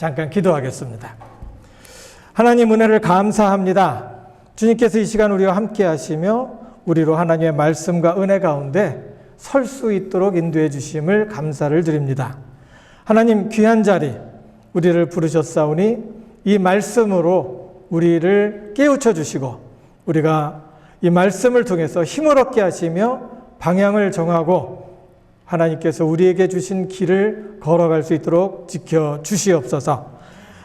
잠깐 기도하겠습니다. 하나님 은혜를 감사합니다. 주님께서 이 시간 우리와 함께 하시며 우리로 하나님의 말씀과 은혜 가운데 설 수 있도록 인도해 주심을 감사를 드립니다. 하나님 귀한 자리 우리를 부르셨사오니 이 말씀으로 우리를 깨우쳐 주시고 우리가 이 말씀을 통해서 힘을 얻게 하시며 방향을 정하고 하나님께서 우리에게 주신 길을 걸어갈 수 있도록 지켜 주시옵소서.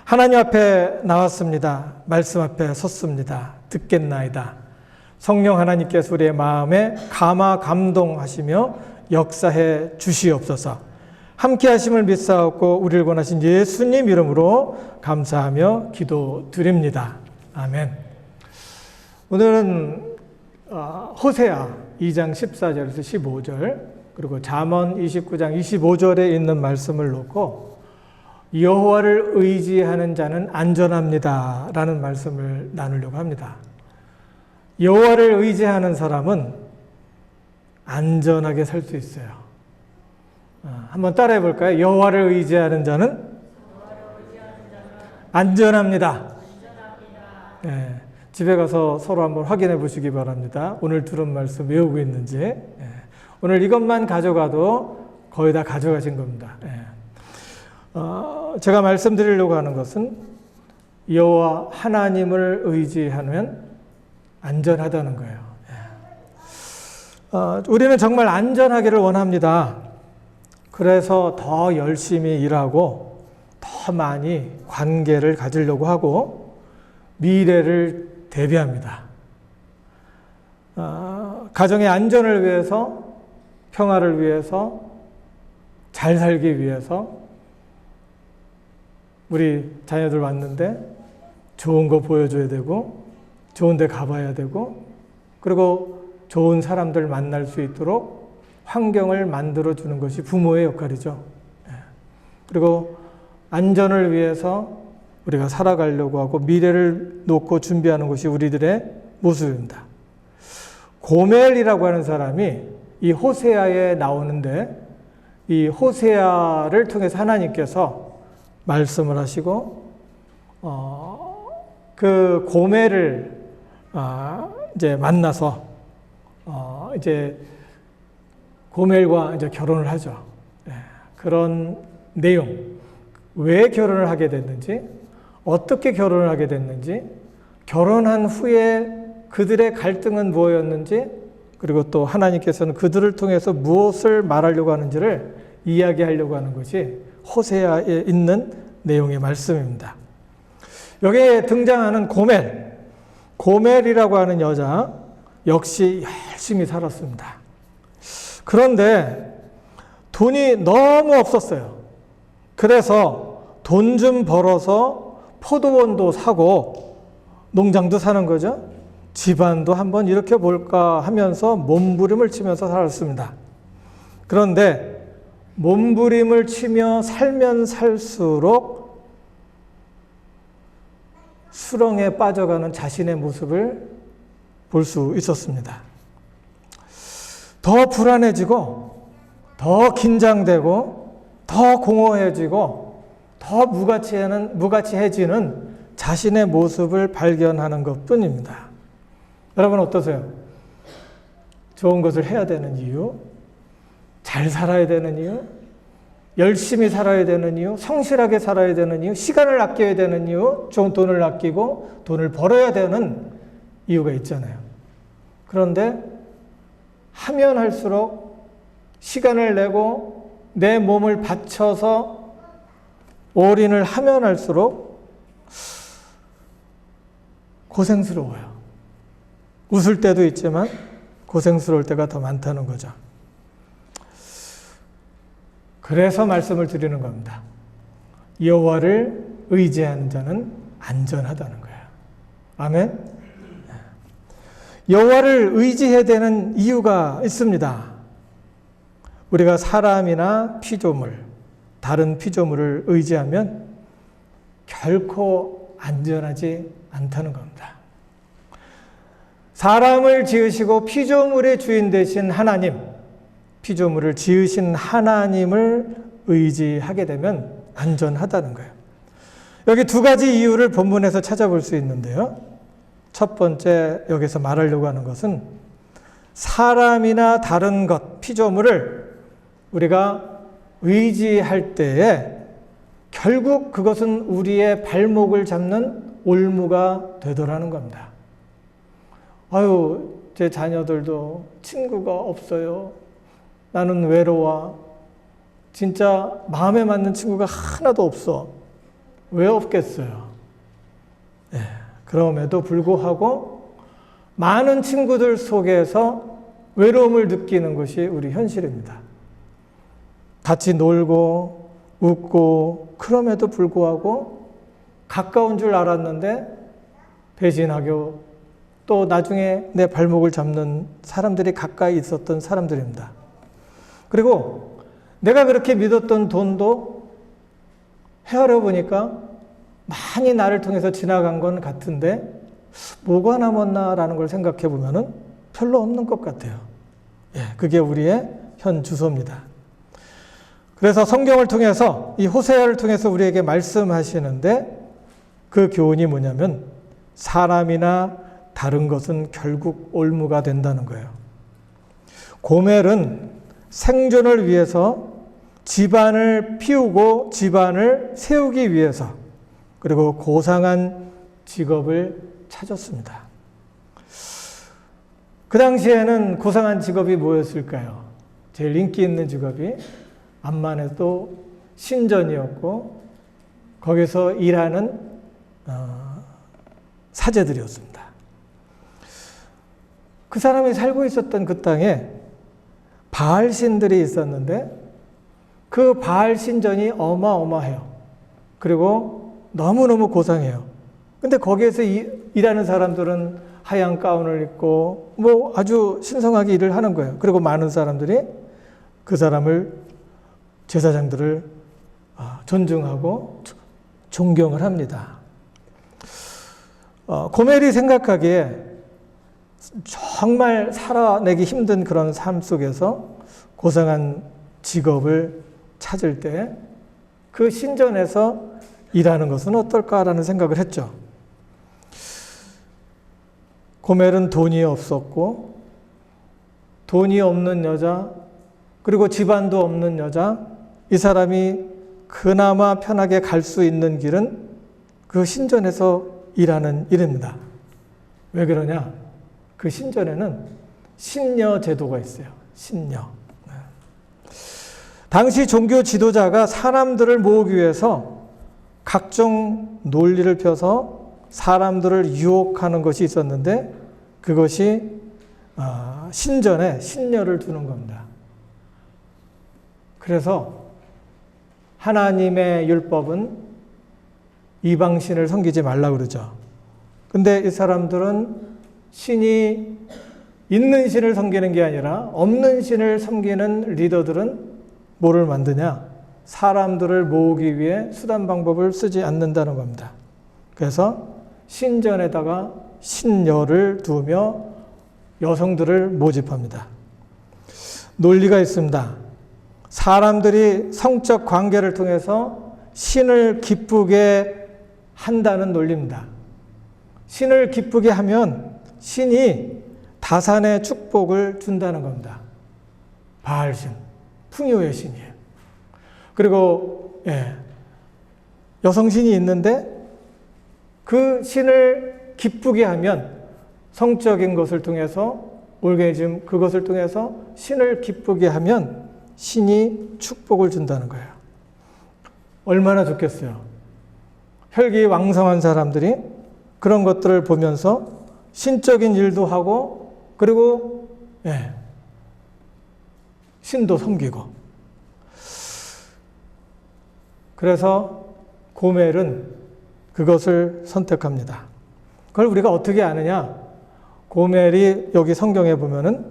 하나님 앞에 나왔습니다. 말씀 앞에 섰습니다. 듣겠나이다. 성령 하나님께서 우리의 마음에 감화 감동하시며 역사해 주시옵소서. 함께 하심을 믿사옵고 우리를 권하신 예수님 이름으로 감사하며 기도드립니다. 아멘. 오늘은 호세아 2장 14절에서 15절 그리고 잠언 29장 25절에 있는 말씀을 놓고 여호와를 의지하는 자는 안전합니다 라는 말씀을 나누려고 합니다. 여호와를 의지하는 사람은 안전하게 살 수 있어요. 한번 따라해 볼까요? 여호와를 의지하는 자는 안전합니다. 네, 집에 가서 서로 한번 확인해 보시기 바랍니다. 오늘 들은 말씀 외우고 있는지. 네, 오늘 이것만 가져가도 거의 다 가져가신 겁니다. 네. 제가 말씀드리려고 하는 것은 여호와 하나님을 의지하면 안전하다는 거예요. 우리는 정말 안전하기를 원합니다. 그래서 더 열심히 일하고 더 많이 관계를 가지려고 하고 미래를 대비합니다. 가정의 안전을 위해서, 평화를 위해서, 잘 살기 위해서 우리 자녀들 왔는데 좋은 거 보여줘야 되고 좋은 데 가봐야 되고 그리고 좋은 사람들 만날 수 있도록 환경을 만들어주는 것이 부모의 역할이죠. 그리고 안전을 위해서 우리가 살아가려고 하고 미래를 놓고 준비하는 것이 우리들의 모습입니다. 고멜이라고 하는 사람이 이 호세아에 나오는데 이 호세아를 통해서 하나님께서 말씀을 하시고 그 고멜을 이제 만나서 이제 고멜과 이제 결혼을 하죠. 그런 내용, 왜 결혼을 하게 됐는지, 어떻게 결혼을 하게 됐는지, 결혼한 후에 그들의 갈등은 무엇이었는지, 그리고 또 하나님께서는 그들을 통해서 무엇을 말하려고 하는지를 이야기하려고 하는 것이 호세아에 있는 내용의 말씀입니다. 여기에 등장하는 고멜이라고 하는 여자 역시 열심히 살았습니다. 그런데 돈이 너무 없었어요. 그래서 돈 좀 벌어서 포도원도 사고 농장도 사는 거죠. 집안도 한번 일으켜볼까 하면서 몸부림을 치면서 살았습니다. 그런데 몸부림을 치며 살면 살수록 수렁에 빠져가는 자신의 모습을 볼 수 있었습니다. 더 불안해지고 더 긴장되고 더 공허해지고 더 무가치해지는 자신의 모습을 발견하는 것뿐입니다. 여러분 어떠세요? 좋은 것을 해야 되는 이유, 잘 살아야 되는 이유, 열심히 살아야 되는 이유, 성실하게 살아야 되는 이유, 시간을 아껴야 되는 이유, 좋은 돈을 아끼고 돈을 벌어야 되는 이유가 있잖아요. 그런데 하면 할수록 시간을 내고 내 몸을 바쳐서 올인을 하면 할수록 고생스러워요. 웃을 때도 있지만 고생스러울 때가 더 많다는 거죠. 그래서 말씀을 드리는 겁니다. 여호와를 의지하는 자는 안전하다는 거예요. 아멘. 여호와를 의지해야 되는 이유가 있습니다. 우리가 사람이나 피조물, 다른 피조물을 의지하면 결코 안전하지 않다는 겁니다. 사람을 지으시고 피조물의 주인 되신 하나님, 피조물을 지으신 하나님을 의지하게 되면 안전하다는 거예요. 여기 두 가지 이유를 본문에서 찾아볼 수 있는데요. 첫 번째 여기서 말하려고 하는 것은 사람이나 다른 것, 피조물을 우리가 의지할 때에 결국 그것은 우리의 발목을 잡는 올무가 되더라는 겁니다. 아유, 제 자녀들도 친구가 없어요. 나는 외로워. 진짜 마음에 맞는 친구가 하나도 없어. 왜 없겠어요? 네, 그럼에도 불구하고 많은 친구들 속에서 외로움을 느끼는 것이 우리 현실입니다. 같이 놀고 웃고 그럼에도 불구하고 가까운 줄 알았는데 배신하고 또 나중에 내 발목을 잡는 사람들이 가까이 있었던 사람들입니다. 그리고 내가 그렇게 믿었던 돈도 헤아려 보니까 많이 나를 통해서 지나간 건 같은데 뭐가 남았나라는 걸 생각해 보면은 별로 없는 것 같아요. 예, 그게 우리의 현 주소입니다. 그래서 성경을 통해서 이 호세아를 통해서 우리에게 말씀하시는데 그 교훈이 뭐냐면 사람이나 다른 것은 결국 올무가 된다는 거예요. 고멜은 생존을 위해서 집안을 피우고 집안을 세우기 위해서 그리고 고상한 직업을 찾았습니다. 그 당시에는 고상한 직업이 뭐였을까요? 제일 인기 있는 직업이 암만해도 신전이었고 거기서 일하는 사제들이었습니다. 그 사람이 살고 있었던 그 땅에 바알 신들이 있었는데 그 바알 신전이 어마어마해요. 그리고 너무너무 고상해요. 근데 거기에서 일하는 사람들은 하얀 가운을 입고 뭐 아주 신성하게 일을 하는 거예요. 그리고 많은 사람들이 그 사람을 제사장들을 존중하고 존경을 합니다. 고멜이 생각하기에 정말 살아내기 힘든 그런 삶 속에서 고상한 직업을 찾을 때 그 신전에서 일하는 것은 어떨까라는 생각을 했죠. 고멜은 돈이 없었고 돈이 없는 여자 그리고 집안도 없는 여자 이 사람이 그나마 편하게 갈 수 있는 길은 그 신전에서 일하는 일입니다. 왜 그러냐? 그 신전에는 신녀 제도가 있어요. 신녀. 당시 종교 지도자가 사람들을 모으기 위해서 각종 논리를 펴서 사람들을 유혹하는 것이 있었는데 그것이 신전에 신녀를 두는 겁니다. 그래서 하나님의 율법은 이방신을 섬기지 말라고 그러죠. 근데 이 사람들은 신이 있는 신을 섬기는 게 아니라 없는 신을 섬기는 리더들은 뭐를 만드냐? 사람들을 모으기 위해 수단 방법을 쓰지 않는다는 겁니다. 그래서 신전에다가 신녀를 두며 여성들을 모집합니다. 논리가 있습니다. 사람들이 성적 관계를 통해서 신을 기쁘게 한다는 논리입니다. 신을 기쁘게 하면 신이 다산의 축복을 준다는 겁니다. 바알신, 풍요의 신이에요. 그리고 여성신이 있는데 그 신을 기쁘게 하면 성적인 것을 통해서 올게즘 그것을 통해서 신을 기쁘게 하면 신이 축복을 준다는 거예요. 얼마나 좋겠어요. 혈기왕성한 사람들이 그런 것들을 보면서 신적인 일도 하고 그리고 신도 섬기고. 그래서 고멜은 그것을 선택합니다. 그걸 우리가 어떻게 아느냐? 고멜이 여기 성경에 보면은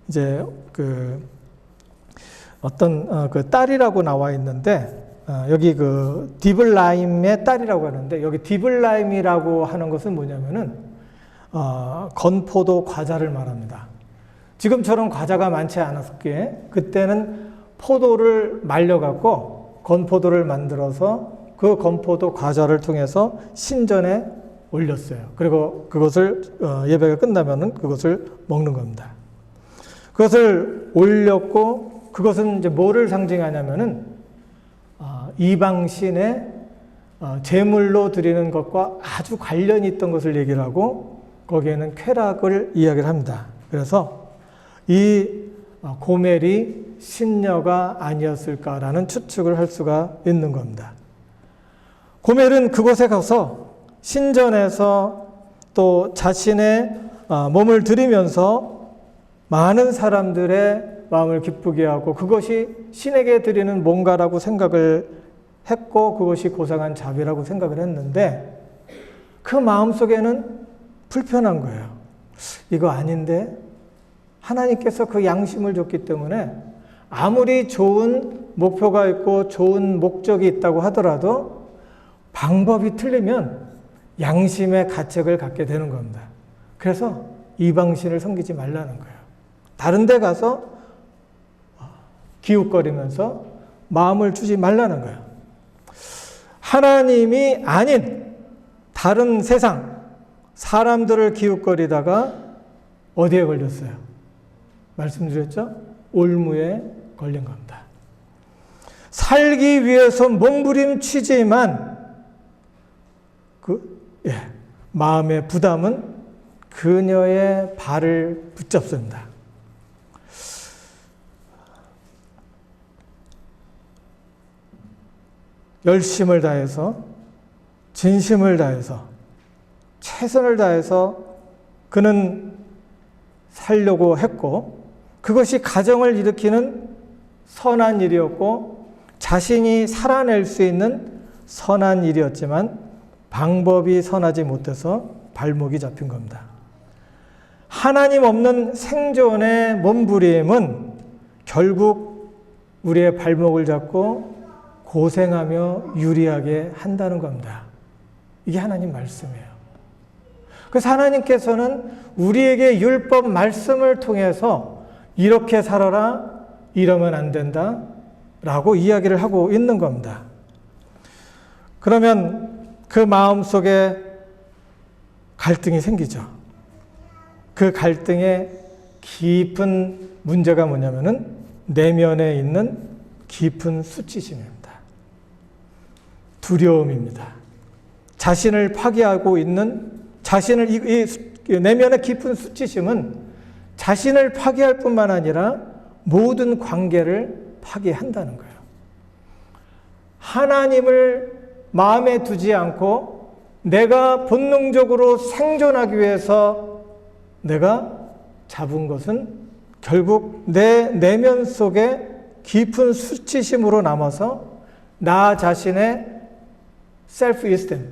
이제 그 어떤 그 딸이라고 나와 있는데 여기 그 디블라임의 딸이라고 하는데 여기 디블라임이라고 하는 것은 뭐냐면은 건포도 과자를 말합니다. 지금처럼 과자가 많지 않았기에 그때는 포도를 말려갖고 건포도를 만들어서 그 건포도 과자를 통해서 신전에 올렸어요. 그리고 그것을 예배가 끝나면은 그것을 먹는 겁니다. 그것을 올렸고 그것은 이제 뭐를 상징하냐면은 이방신의 제물로 드리는 것과 아주 관련이 있던 것을 얘기를 하고 거기에는 쾌락을 이야기를 합니다. 그래서 이 고멜이 신녀가 아니었을까라는 추측을 할 수가 있는 겁니다. 고멜은 그곳에 가서 신전에서 또 자신의 몸을 드리면서 많은 사람들의 마음을 기쁘게 하고 그것이 신에게 드리는 뭔가라고 생각을 했고 그것이 고상한 자비라고 생각을 했는데 그 마음속에는 불편한 거예요. 이거 아닌데 하나님께서 그 양심을 줬기 때문에 아무리 좋은 목표가 있고 좋은 목적이 있다고 하더라도 방법이 틀리면 양심의 가책을 갖게 되는 겁니다. 그래서 이방신을 섬기지 말라는 거예요. 다른 데 가서 기웃거리면서 마음을 주지 말라는 거예요. 하나님이 아닌 다른 세상 사람들을 기웃거리다가 어디에 걸렸어요? 말씀드렸죠? 올무에 걸린 겁니다. 살기 위해서 몸부림치지만 마음의 부담은 그녀의 발을 붙잡습니다. 열심을 다해서 진심을 다해서 최선을 다해서 그는 살려고 했고 그것이 가정을 일으키는 선한 일이었고 자신이 살아낼 수 있는 선한 일이었지만 방법이 선하지 못해서 발목이 잡힌 겁니다. 하나님 없는 생존의 몸부림은 결국 우리의 발목을 잡고 고생하며 유리하게 한다는 겁니다. 이게 하나님 말씀이에요. 그래서 하나님께서는 우리에게 율법 말씀을 통해서 이렇게 살아라, 이러면 안 된다 라고 이야기를 하고 있는 겁니다. 그러면 그 마음속에 갈등이 생기죠. 그 갈등의 깊은 문제가 뭐냐면은 내면에 있는 깊은 수치심입니다. 두려움입니다. 자신을 파괴하고 있는 이 내면의 깊은 수치심은 자신을 파괴할 뿐만 아니라 모든 관계를 파괴한다는 거예요. 하나님을 마음에 두지 않고 내가 본능적으로 생존하기 위해서 내가 잡은 것은 결국 내 내면 속에 깊은 수치심으로 남아서 나 자신의 self-esteem,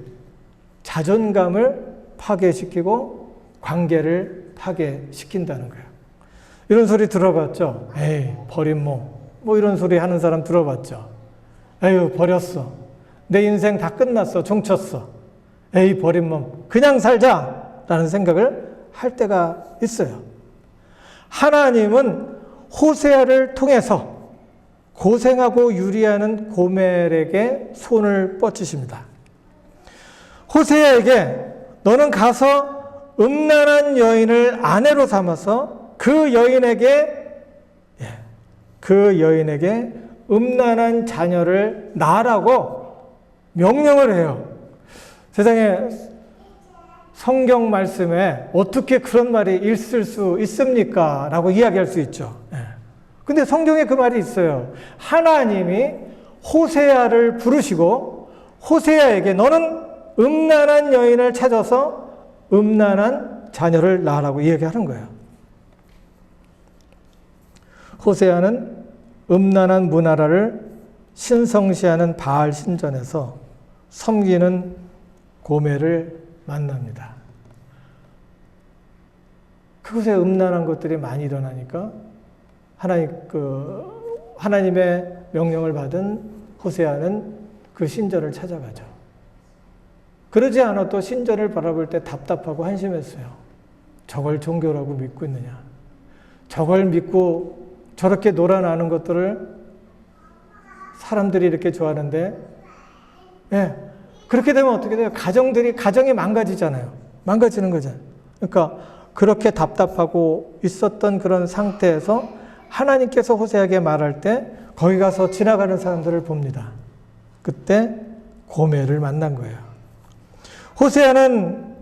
자존감을 파괴시키고 관계를 파괴시킨다는 거예요. 이런 소리 들어봤죠? 에이, 버린 몸. 뭐 이런 소리 하는 사람 들어봤죠? 에휴, 버렸어. 내 인생 다 끝났어. 종쳤어. 에이, 버린 몸. 그냥 살자. 라는 생각을 할 때가 있어요. 하나님은 호세아를 통해서 고생하고 유리하는 고멜에게 손을 뻗치십니다. 호세아에게 너는 가서 음란한 여인을 아내로 삼아서 그 여인에게 음란한 자녀를 낳으라고 명령을 해요. 세상에 성경 말씀에 어떻게 그런 말이 있을 수 있습니까? 라고 이야기할 수 있죠. 근데 성경에 그 말이 있어요. 하나님이 호세아를 부르시고 호세아에게 너는 음란한 여인을 찾아서 음란한 자녀를 낳으라고 이야기하는 거예요. 호세아는 음란한 문화라를 신성시하는 바알 신전에서 섬기는 고멜을 만납니다. 그곳에 음란한 것들이 많이 일어나니까 하나님의 명령을 받은 호세아는 그 신전을 찾아가죠. 그러지 않아도 신전을 바라볼 때 답답하고 한심했어요. 저걸 종교라고 믿고 있느냐. 저걸 믿고 저렇게 놀아나는 것들을 사람들이 이렇게 좋아하는데 예. 그렇게 되면 어떻게 돼요? 가정이 망가지잖아요. 망가지는 거잖아요. 그러니까 그렇게 답답하고 있었던 그런 상태에서 하나님께서 호세아에게 말할 때 거기 가서 지나가는 사람들을 봅니다. 그때 고멜을 만난 거예요. 호세아는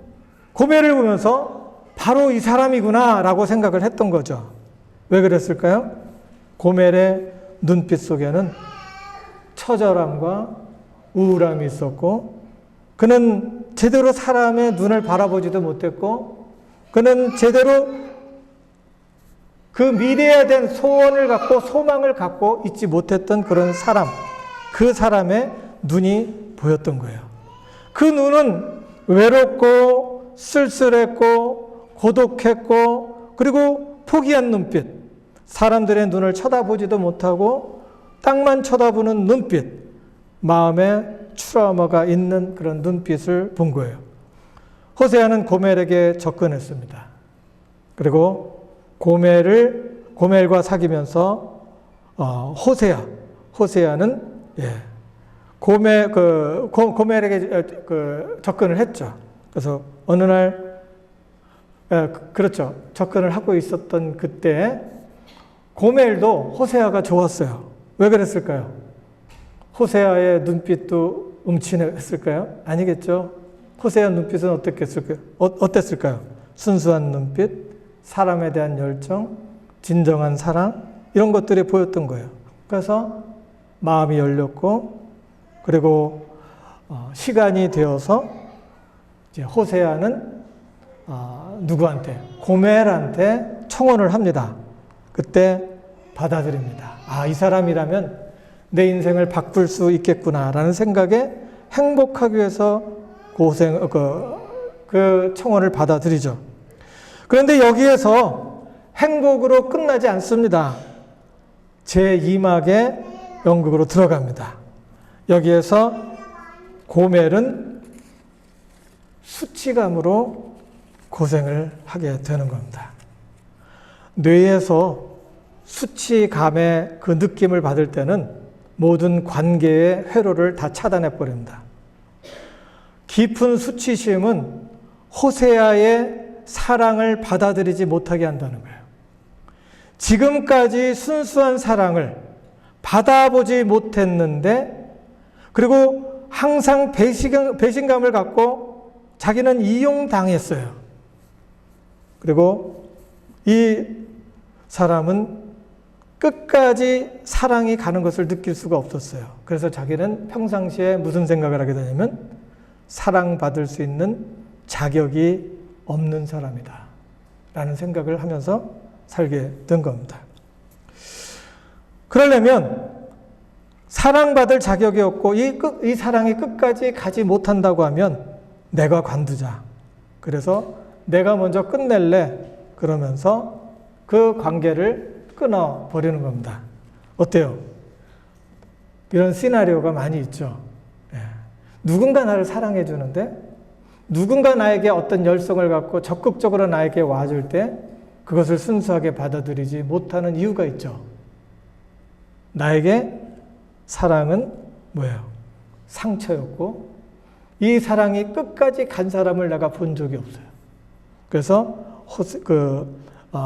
고멜을 보면서 바로 이 사람이구나 라고 생각을 했던 거죠. 왜 그랬을까요? 고멜의 눈빛 속에는 처절함과 우울함이 있었고, 그는 제대로 사람의 눈을 바라보지도 못했고, 그는 제대로 그 미래에 대한 소원을 갖고 소망을 갖고 있지 못했던 그런 사람, 그 사람의 눈이 보였던 거예요. 그 눈은 외롭고 쓸쓸했고 고독했고 그리고 포기한 눈빛, 사람들의 눈을 쳐다보지도 못하고 땅만 쳐다보는 눈빛, 마음에 트라우마가 있는 그런 눈빛을 본 거예요. 호세아는 고멜에게 접근했습니다. 그리고 고멜과 사귀면서 호세아는 고멜에게 접근을 했죠. 그래서 어느 날 그렇죠. 접근을 하고 있었던 그때 고멜도 호세아가 좋았어요. 왜 그랬을까요? 호세아의 눈빛도 음침했을까요? 아니겠죠. 호세아 눈빛은 어땠을까요? 순수한 눈빛, 사람에 대한 열정, 진정한 사랑, 이런 것들이 보였던 거예요. 그래서 마음이 열렸고, 그리고 시간이 되어서 이제 호세아는 누구한테? 고멜한테 청혼을 합니다. 그때 받아들입니다. 이 사람이라면 내 인생을 바꿀 수 있겠구나라는 생각에 행복하기 위해서 그 청혼을 받아들이죠. 그런데 여기에서 행복으로 끝나지 않습니다. 제2막의 연극으로 들어갑니다. 여기에서 고멜은 수치감으로 고생을 하게 되는 겁니다. 뇌에서 수치감의 그 느낌을 받을 때는 모든 관계의 회로를 다 차단해 버립니다. 깊은 수치심은 호세아의 사랑을 받아들이지 못하게 한다는 거예요. 지금까지 순수한 사랑을 받아보지 못했는데, 그리고 항상 배신감을 갖고 자기는 이용당했어요. 그리고 이 사람은 끝까지 사랑이 가는 것을 느낄 수가 없었어요. 그래서 자기는 평상시에 무슨 생각을 하게 되냐면 사랑받을 수 있는 자격이 없는 사람이다 라는 생각을 하면서 살게 된 겁니다. 그러려면 사랑받을 자격이 없고 이 사랑이 끝까지 가지 못한다고 하면 내가 관두자. 그래서 내가 먼저 끝낼래. 그러면서 그 관계를 끊어버리는 겁니다. 어때요? 이런 시나리오가 많이 있죠. 누군가 나를 사랑해 주는데, 누군가 나에게 어떤 열성을 갖고 적극적으로 나에게 와줄 때 그것을 순수하게 받아들이지 못하는 이유가 있죠. 나에게 사랑은 뭐예요? 상처였고 이 사랑이 끝까지 간 사람을 내가 본 적이 없어요. 그래서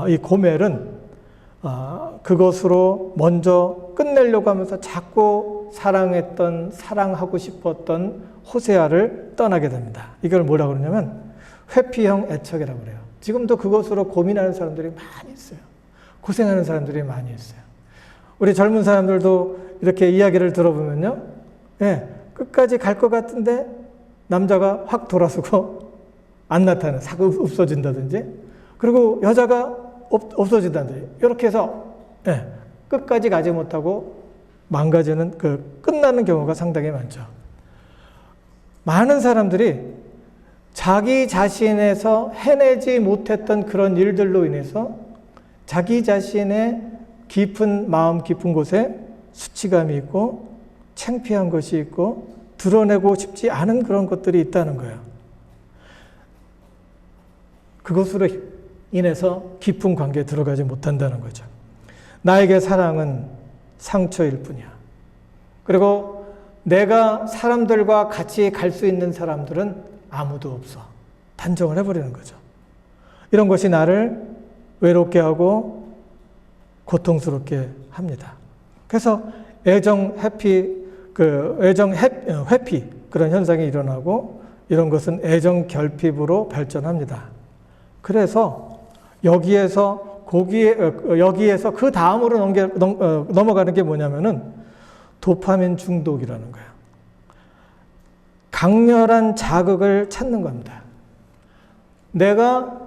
이 고멜은 그것으로 먼저 끝내려고 하면서 자꾸 사랑하고 싶었던 호세아를 떠나게 됩니다. 이걸 뭐라고 그러냐면 회피형 애착이라고 그래요. 지금도 그것으로 고민하는 사람들이 많이 있어요. 고생하는 사람들이 많이 있어요. 우리 젊은 사람들도 이렇게 이야기를 들어보면요. 끝까지 갈 것 같은데 남자가 확 돌아서고 안 나타나요. 싹 없어진다든지, 그리고 여자가 없어진다든지, 이렇게 해서 끝까지 가지 못하고 망가지는 끝나는 경우가 상당히 많죠. 많은 사람들이 자기 자신에서 해내지 못했던 그런 일들로 인해서 자기 자신의 마음 깊은 곳에 수치감이 있고 창피한 것이 있고 드러내고 싶지 않은 그런 것들이 있다는 거예요. 그것으로 인해서 깊은 관계에 들어가지 못한다는 거죠. 나에게 사랑은 상처일 뿐이야. 그리고 내가 사람들과 같이 갈 수 있는 사람들은 아무도 없어. 단정을 해버리는 거죠. 이런 것이 나를 외롭게 하고 고통스럽게 합니다. 그래서 애정 회피 그런 현상이 일어나고 이런 것은 애정 결핍으로 발전합니다. 그래서 여기에서 그 다음으로 넘어가는 게 뭐냐면은 도파민 중독이라는 거예요. 강렬한 자극을 찾는 겁니다. 내가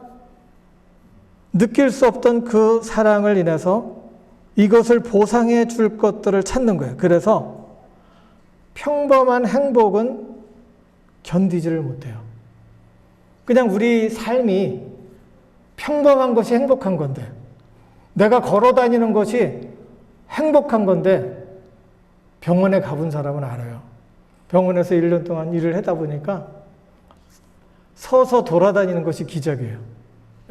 느낄 수 없던 그 사랑을 인해서 이것을 보상해 줄 것들을 찾는 거예요. 그래서 평범한 행복은 견디지를 못해요. 그냥 우리 삶이 평범한 것이 행복한 건데, 내가 걸어 다니는 것이 행복한 건데, 병원에 가본 사람은 알아요. 병원에서 1년 동안 일을 하다 보니까 서서 돌아다니는 것이 기적이에요.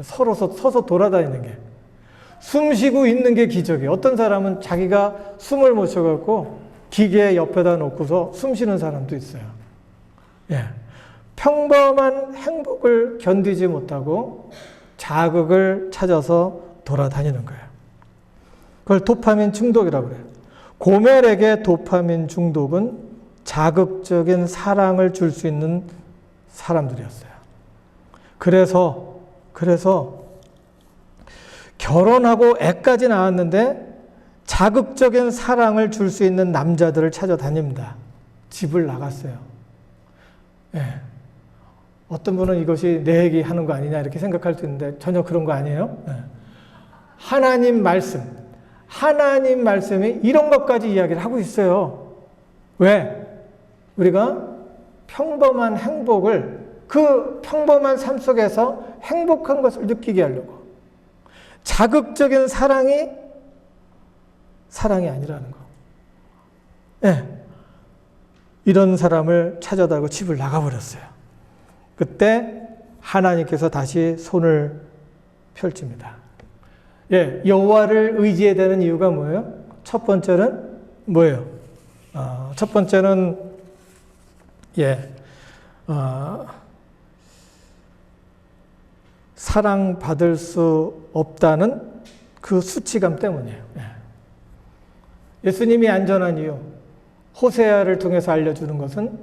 서서 돌아다니는 게. 숨 쉬고 있는 게 기적이에요. 어떤 사람은 자기가 숨을 못 쉬어갖고 기계 옆에다 놓고서 숨 쉬는 사람도 있어요. 예. 평범한 행복을 견디지 못하고 자극을 찾아서 돌아다니는 거예요. 그걸 도파민 중독이라고 그래요. 고멜에게 도파민 중독은 자극적인 사랑을 줄 수 있는 사람들이었어요. 그래서 결혼하고 애까지 낳았는데 자극적인 사랑을 줄 수 있는 남자들을 찾아다닙니다. 집을 나갔어요. 예. 어떤 분은 이것이 내 얘기 하는 거 아니냐 이렇게 생각할 수 있는데 전혀 그런 거 아니에요. 예. 하나님 말씀이 이런 것까지 이야기를 하고 있어요. 왜? 우리가 평범한 행복을, 그 평범한 삶 속에서 행복한 것을 느끼게 하려고. 자극적인 사랑이 아니라는 거. 예. 이런 사람을 찾아다고 집을 나가버렸어요. 그때 하나님께서 다시 손을 펼칩니다. 예, 여호와를 의지해야 되는 이유가 뭐예요? 첫 번째는 뭐예요? 첫 번째는 사랑받을 수 없다는 그 수치감 때문이에요. 예수님이 안전한 이유, 호세아를 통해서 알려주는 것은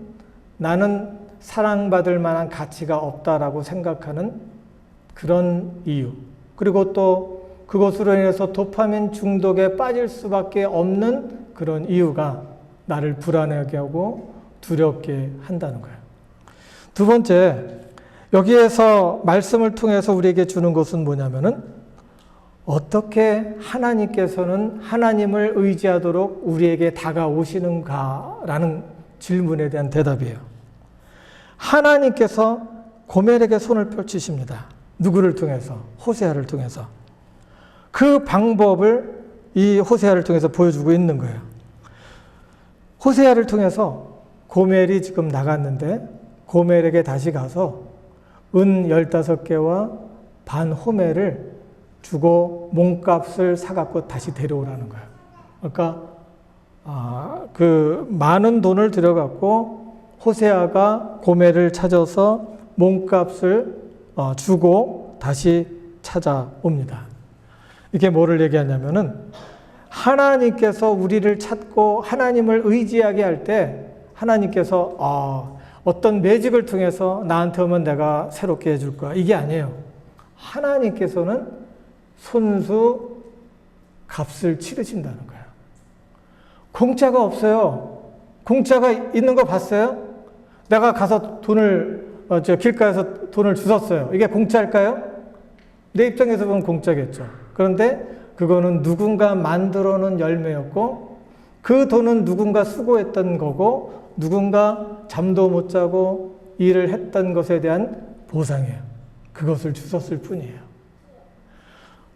나는 사랑받을 만한 가치가 없다라고 생각하는 그런 이유, 그리고 또 그것으로 인해서 도파민 중독에 빠질 수밖에 없는 그런 이유가 나를 불안하게 하고 두렵게 한다는 거예요. 두 번째, 여기에서 말씀을 통해서 우리에게 주는 것은 뭐냐면은 어떻게 하나님께서는 하나님을 의지하도록 우리에게 다가오시는가라는 질문에 대한 대답이에요. 하나님께서 고멜에게 손을 펼치십니다. 누구를 통해서? 호세아를 통해서. 그 방법을 이 호세아를 통해서 보여주고 있는 거예요. 호세아를 통해서 고멜이 지금 나갔는데 고멜에게 다시 가서 은 15개와 반 호멜을 주고 몸값을 사갖고 다시 데려오라는 거예요. 그러니까 그 많은 돈을 들여갖고 호세아가 고멜을 찾아서 몸값을 주고 다시 찾아옵니다. 이게 뭐를 얘기하냐면은 하나님께서 우리를 찾고 하나님을 의지하게 할 때 하나님께서 어떤 매직을 통해서 나한테 오면 내가 새롭게 해줄 거야. 이게 아니에요. 하나님께서는 손수 값을 치르신다는 거예요. 공짜가 없어요. 공짜가 있는 거 봤어요? 내가 가서 길가에서 돈을 주웠어요. 이게 공짜일까요? 내 입장에서 보면 공짜겠죠. 그런데 그거는 누군가 만들어 놓은 열매였고 그 돈은 누군가 수고했던 거고 누군가 잠도 못 자고 일을 했던 것에 대한 보상이에요. 그것을 주셨을 뿐이에요.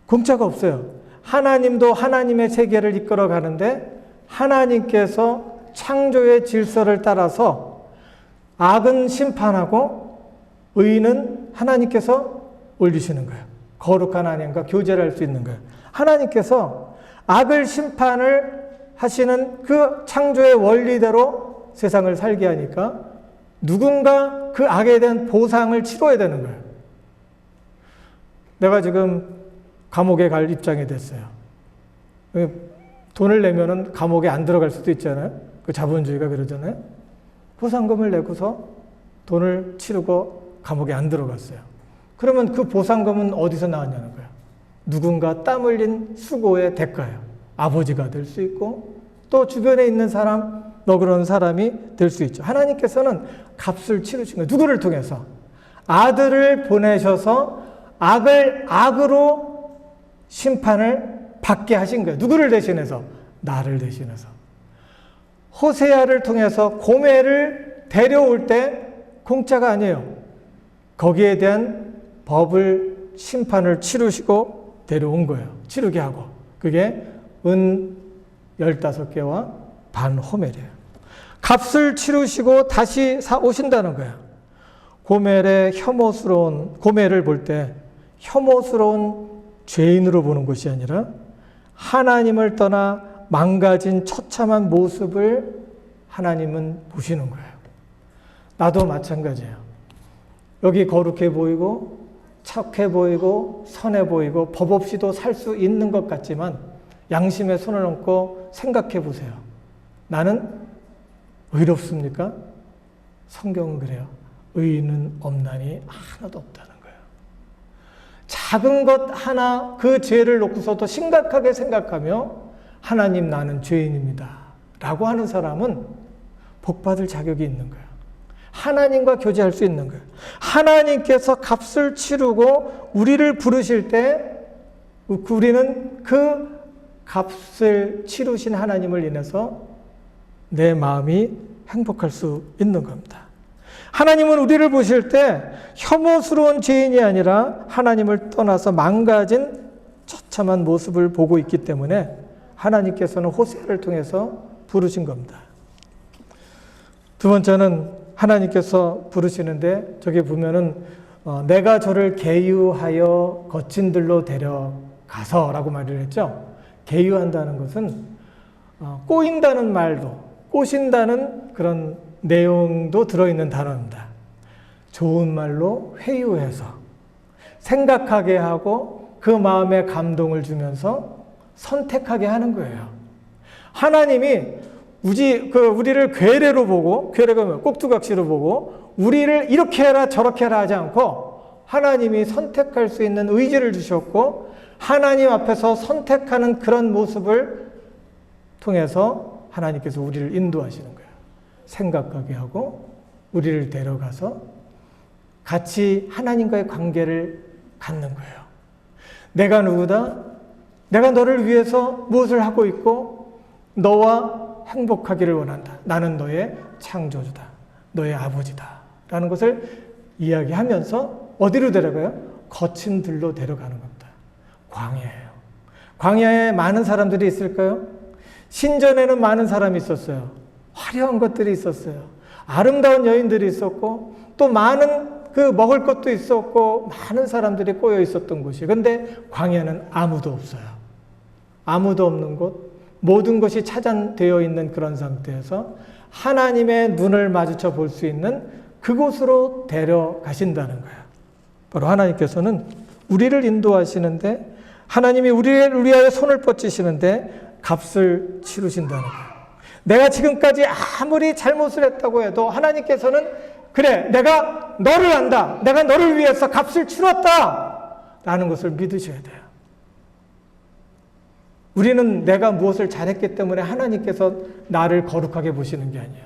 공짜가 없어요. 하나님도 하나님의 세계를 이끌어 가는데 하나님께서 창조의 질서를 따라서 악은 심판하고 의는 하나님께서 올리시는 거예요. 거룩한 하나님과 교제를 할 수 있는 거예요. 하나님께서 악을 심판을 하시는 그 창조의 원리대로 세상을 살게 하니까 누군가 그 악에 대한 보상을 치러야 되는 거예요. 내가 지금 감옥에 갈 입장이 됐어요. 돈을 내면은 감옥에 안 들어갈 수도 있잖아요. 그 자본주의가 그러잖아요. 보상금을 내고서 돈을 치르고 감옥에 안 들어갔어요. 그러면 그 보상금은 어디서 나왔냐는 거예요. 누군가 땀 흘린 수고의 대가예요. 아버지가 될 수 있고 또 주변에 있는 사람, 너 그런 사람이 될 수 있죠. 하나님께서는 값을 치르신 거예요. 누구를 통해서? 아들을 보내셔서 악을 악으로 심판을 받게 하신 거예요. 누구를 대신해서? 나를 대신해서. 호세아를 통해서 고멜을 데려올 때 공짜가 아니에요. 거기에 대한 법을, 심판을 치르시고 데려온 거예요. 치르게 하고. 그게 은 15개와 반 호멜이에요. 값을 치르시고 다시 오신다는 거예요. 고멜의 혐오스러운, 고멜을 볼 때 혐오스러운 죄인으로 보는 것이 아니라 하나님을 떠나 망가진 처참한 모습을 하나님은 보시는 거예요. 나도 마찬가지예요. 여기 거룩해 보이고 착해 보이고 선해 보이고 법 없이도 살 수 있는 것 같지만 양심에 손을 얹고 생각해 보세요. 나는 의롭습니까? 성경은 그래요. 의인은 없나니 하나도 없다는 거예요. 작은 것 하나 그 죄를 놓고서도 심각하게 생각하며 하나님 나는 죄인입니다 라고 하는 사람은 복받을 자격이 있는 거예요. 하나님과 교제할 수 있는 거예요. 하나님께서 값을 치르고 우리를 부르실 때 우리는 그 값을 치르신 하나님을 인해서 내 마음이 행복할 수 있는 겁니다. 하나님은 우리를 보실 때 혐오스러운 죄인이 아니라 하나님을 떠나서 망가진 처참한 모습을 보고 있기 때문에 하나님께서는 호세아를 통해서 부르신 겁니다. 두 번째는 하나님께서 부르시는데 저기 보면은 내가 저를 계유하여 거친 들로 데려가서 라고 말을 했죠. 계유한다는 것은 꼬인다는 말도 꼬신다는 그런 내용도 들어있는 단어입니다. 좋은 말로 회유해서 생각하게 하고 그 마음에 감동을 주면서 선택하게 하는 거예요. 하나님이 우리를 괴뢰로 보고, 괴뢰가 꼭두각시로 보고 우리를 이렇게 해라 저렇게 해라 하지 않고 하나님이 선택할 수 있는 의지를 주셨고 하나님 앞에서 선택하는 그런 모습을 통해서 하나님께서 우리를 인도하시는 거예요. 생각하게 하고 우리를 데려가서 같이 하나님과의 관계를 갖는 거예요. 내가 누구다? 내가 너를 위해서 무엇을 하고 있고 너와 행복하기를 원한다. 나는 너의 창조주다. 너의 아버지다. 라는 것을 이야기하면서 어디로 데려가요? 거친 들로 데려가는 겁니다. 광야예요. 광야에 많은 사람들이 있을까요? 신전에는 많은 사람이 있었어요. 화려한 것들이 있었어요. 아름다운 여인들이 있었고 또 많은 그 먹을 것도 있었고 많은 사람들이 꼬여 있었던 곳이. 근데 광야는 아무도 없어요. 아무도 없는 곳, 모든 것이 차단되어 있는 그런 상태에서 하나님의 눈을 마주쳐 볼 수 있는 그곳으로 데려가신다는 거예요. 바로 하나님께서는 우리를 인도하시는데 하나님이 우리를 위하여 손을 뻗치시는데 값을 치르신다는 거예요. 내가 지금까지 아무리 잘못을 했다고 해도 하나님께서는 그래, 내가 너를 안다. 내가 너를 위해서 값을 치렀다. 라는 것을 믿으셔야 돼요. 우리는 내가 무엇을 잘했기 때문에 하나님께서 나를 거룩하게 보시는 게 아니에요.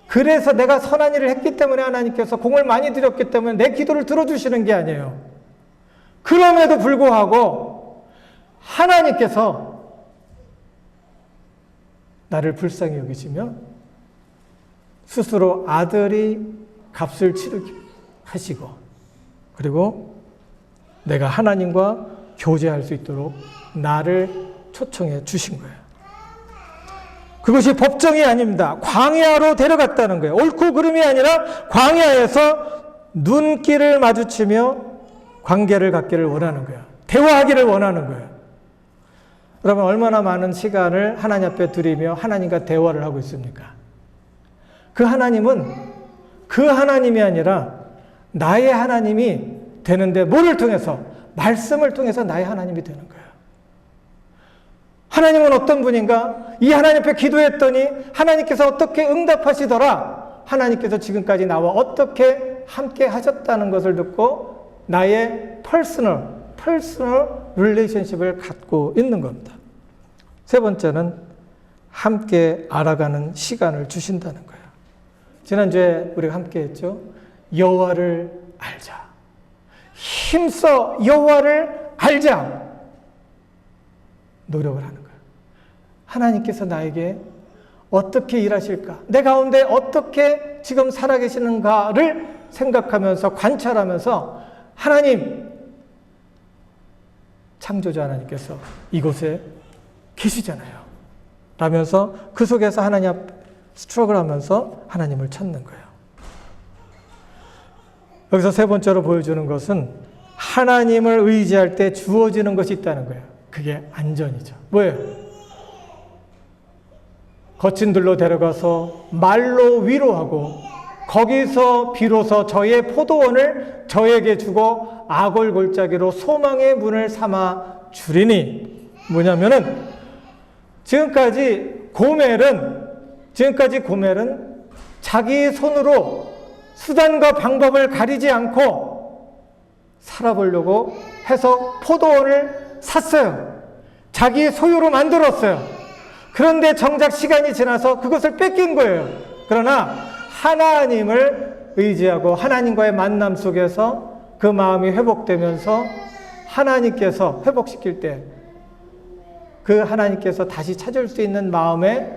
그래서 내가 선한 일을 했기 때문에 하나님께서 공을 많이 들였기 때문에 내 기도를 들어주시는 게 아니에요. 그럼에도 불구하고 하나님께서 나를 불쌍히 여기시며 스스로 아들이 값을 치르게 하시고 그리고 내가 하나님과 교제할 수 있도록 나를 초청해 주신 거예요. 그것이 법정이 아닙니다. 광야로 데려갔다는 거예요. 옳고 그름이 아니라 광야에서 눈길을 마주치며 관계를 갖기를 원하는 거예요. 대화하기를 원하는 거예요. 여러분 얼마나 많은 시간을 하나님 앞에 드리며 하나님과 대화를 하고 있습니까? 그 하나님은 그 하나님이 아니라 나의 하나님이 되는데 뭐를 통해서? 말씀을 통해서 나의 하나님이 되는 거예요. 하나님은 어떤 분인가? 이 하나님 앞에 기도했더니 하나님께서 어떻게 응답하시더라? 하나님께서 지금까지 나와 어떻게 함께 하셨다는 것을 듣고 나의 퍼스널 릴레이션십을 갖고 있는 겁니다. 세 번째는 함께 알아가는 시간을 주신다는 거예요. 지난주에 우리가 함께 했죠. 여호와를 알자. 힘써 여호와를 알자. 노력을 하는 거예요. 하나님께서 나에게 어떻게 일하실까? 내 가운데 어떻게 지금 살아계시는가를 생각하면서 관찰하면서 하나님, 창조자 하나님께서 이곳에 계시잖아요. 라면서 그 속에서 하나님 앞 스트러글 하면서 하나님을 찾는 거예요. 여기서 세 번째로 보여주는 것은 하나님을 의지할 때 주어지는 것이 있다는 거예요. 그게 안전이죠. 뭐예요? 거친 들로 데려가서 말로 위로하고 거기서 비로소 저의 포도원을 저에게 주고 악을 골짜기로 소망의 문을 삼아 주리니, 뭐냐면은 지금까지 고멜은 자기 손으로 수단과 방법을 가리지 않고 살아보려고 해서 포도원을 샀어요. 자기 소유로 만들었어요. 그런데 정작 시간이 지나서 그것을 뺏긴 거예요. 그러나 하나님을 의지하고 하나님과의 만남 속에서 그 마음이 회복되면서 하나님께서 회복시킬 때 그 하나님께서 다시 찾을 수 있는 마음에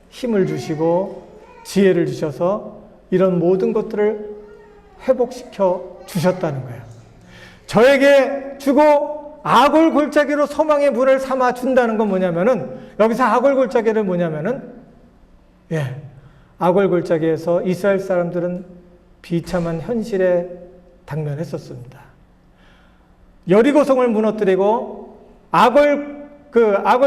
힘을 주시고 지혜를 주셔서 이런 모든 것들을 회복시켜 주셨다는 거예요. 저에게 주고 악을 골짜기로 소망의 문을 삼아 준다는 건 뭐냐면은, 여기서 악을 골짜기를 뭐냐면은, 악을 골짜기에서 이스라엘 사람들은 비참한 현실에 당면했었습니다. 여리고성을 무너뜨리고 악을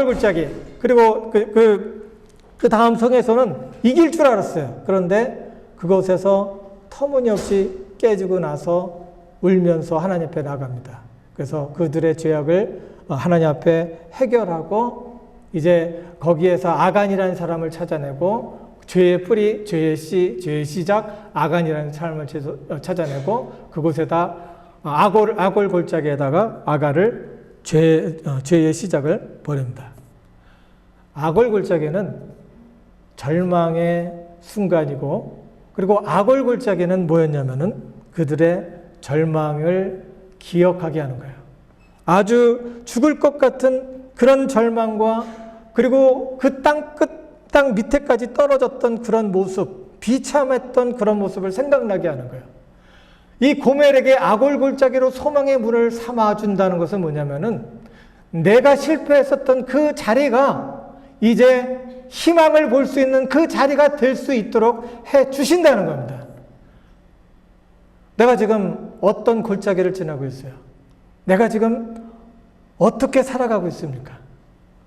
골짜기, 그리고 그 다음 성에서는 이길 줄 알았어요. 그런데 그곳에서 터무니없이 깨지고 나서 울면서 하나님 앞에 나갑니다. 그래서 그들의 죄악을 하나님 앞에 해결하고 이제 거기에서 아간이라는 사람을 찾아내고 죄의 뿌리, 죄의 씨, 죄의 시작 아간이라는 사람을 찾아내고 그곳에다 악을 골짜기에다가 아가를 죄의 시작을 버립니다. 악을 골짜기는 절망의 순간이고, 그리고 악을 골짜기는 뭐였냐면은 그들의 절망을 기억하게 하는 거예요. 아주 죽을 것 같은 그런 절망과, 그리고 그 땅 밑에까지 떨어졌던 그런 모습, 비참했던 그런 모습을 생각나게 하는 거예요. 이 고멜에게 악을 골짜기로 소망의 문을 삼아준다는 것은 뭐냐면은 내가 실패했었던 그 자리가 이제 희망을 볼 수 있는 그 자리가 될 수 있도록 해 주신다는 겁니다. 내가 지금 어떤 골짜기를 지나고 있어요? 내가 지금 어떻게 살아가고 있습니까?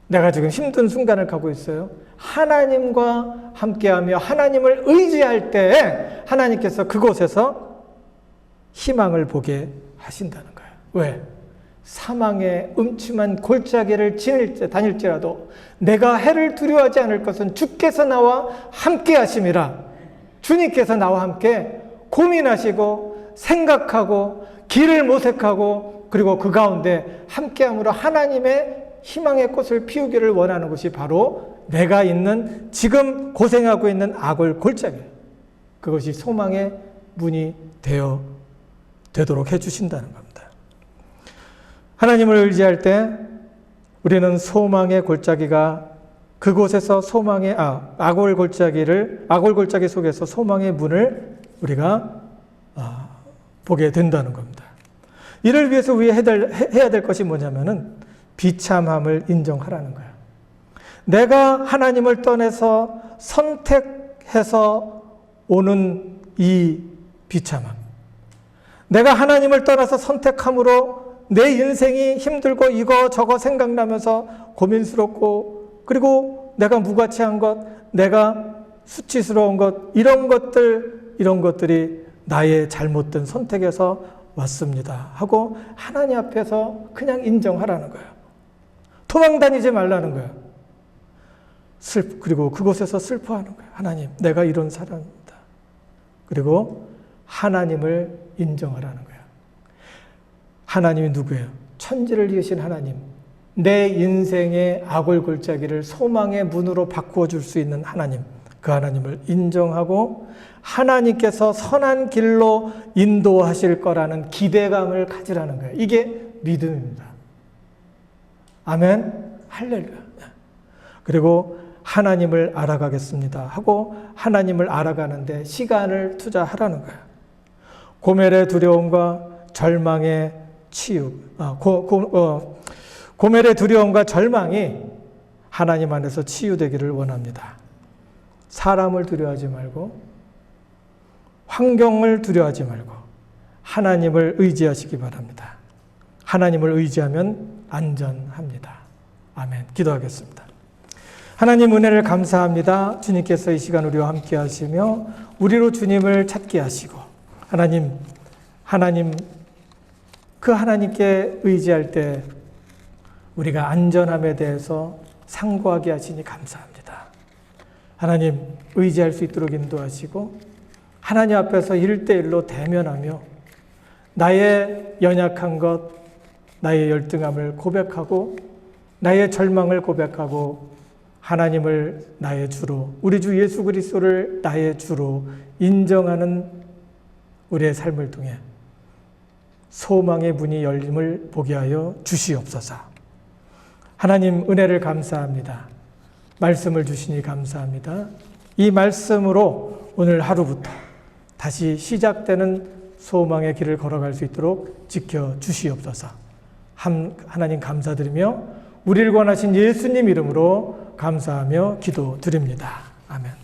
내가 지금 힘든 순간을 가고 있어요? 하나님과 함께하며 하나님을 의지할 때에 하나님께서 그곳에서 희망을 보게 하신다는 거예요. 왜? 사망의 음침한 골짜기를 다닐지라도 내가 해를 두려워하지 않을 것은 주께서 나와 함께 하심이라. 주님께서 나와 함께 고민하시고 생각하고 길을 모색하고 그리고 그 가운데 함께함으로 하나님의 희망의 꽃을 피우기를 원하는 것이 바로 내가 있는 지금 고생하고 있는 악을 골짜기예요. 그것이 소망의 문이 되도록 해주신다는 겁니다. 하나님을 의지할 때 우리는 소망의 골짜기가 그곳에서 악을 골짜기 속에서 소망의 문을 우리가 보게 된다는 겁니다. 이를 위해서 우리가 해야 될 것이 뭐냐면은 비참함을 인정하라는 거예요. 내가 하나님을 떠나서 선택해서 오는 이 비참함, 내가 하나님을 떠나서 선택함으로 내 인생이 힘들고 이거 저거 생각나면서 고민스럽고, 그리고 내가 무가치한 것, 내가 수치스러운 것, 이런 것들이 나의 잘못된 선택에서 왔습니다 하고 하나님 앞에서 그냥 인정하라는 거예요. 도망다니지 말라는 거예요. 그리고 그곳에서 슬퍼하는 거예요. 하나님, 내가 이런 사람입니다. 그리고 하나님을 인정하라는 거예요. 하나님이 누구예요? 천지를 지으신 하나님. 내 인생의 악을 골짜기를 소망의 문으로 바꾸어 줄 수 있는 하나님. 그 하나님을 인정하고 하나님께서 선한 길로 인도하실 거라는 기대감을 가지라는 거예요. 이게 믿음입니다. 아멘. 할렐루야. 그리고 하나님을 알아가겠습니다 하고 하나님을 알아가는데 시간을 투자하라는 거예요. 고멜의 두려움과 절망의 고멜의 두려움과 절망이 하나님 안에서 치유되기를 원합니다. 사람을 두려워하지 말고 환경을 두려워하지 말고 하나님을 의지하시기 바랍니다. 하나님을 의지하면 안전합니다. 아멘. 기도하겠습니다. 하나님 은혜를 감사합니다. 주님께서 이 시간 우리와 함께 하시며 우리로 주님을 찾게 하시고 하나님 그 하나님께 의지할 때 우리가 안전함에 대해서 상고하게 하시니 감사합니다. 하나님 의지할 수 있도록 인도하시고 하나님 앞에서 1대1로 대면하며 나의 연약한 것, 나의 열등함을 고백하고 나의 절망을 고백하고 하나님을 나의 주로, 우리 주 예수 그리스도를 나의 주로 인정하는 우리의 삶을 통해 소망의 문이 열림을 보게 하여 주시옵소서. 하나님 은혜를 감사합니다. 말씀을 주시니 감사합니다. 이 말씀으로 오늘 하루부터 다시 시작되는 소망의 길을 걸어갈 수 있도록 지켜 주시옵소서. 하나님 감사드리며 우리를 권하신 예수님 이름으로 감사하며 기도드립니다. 아멘.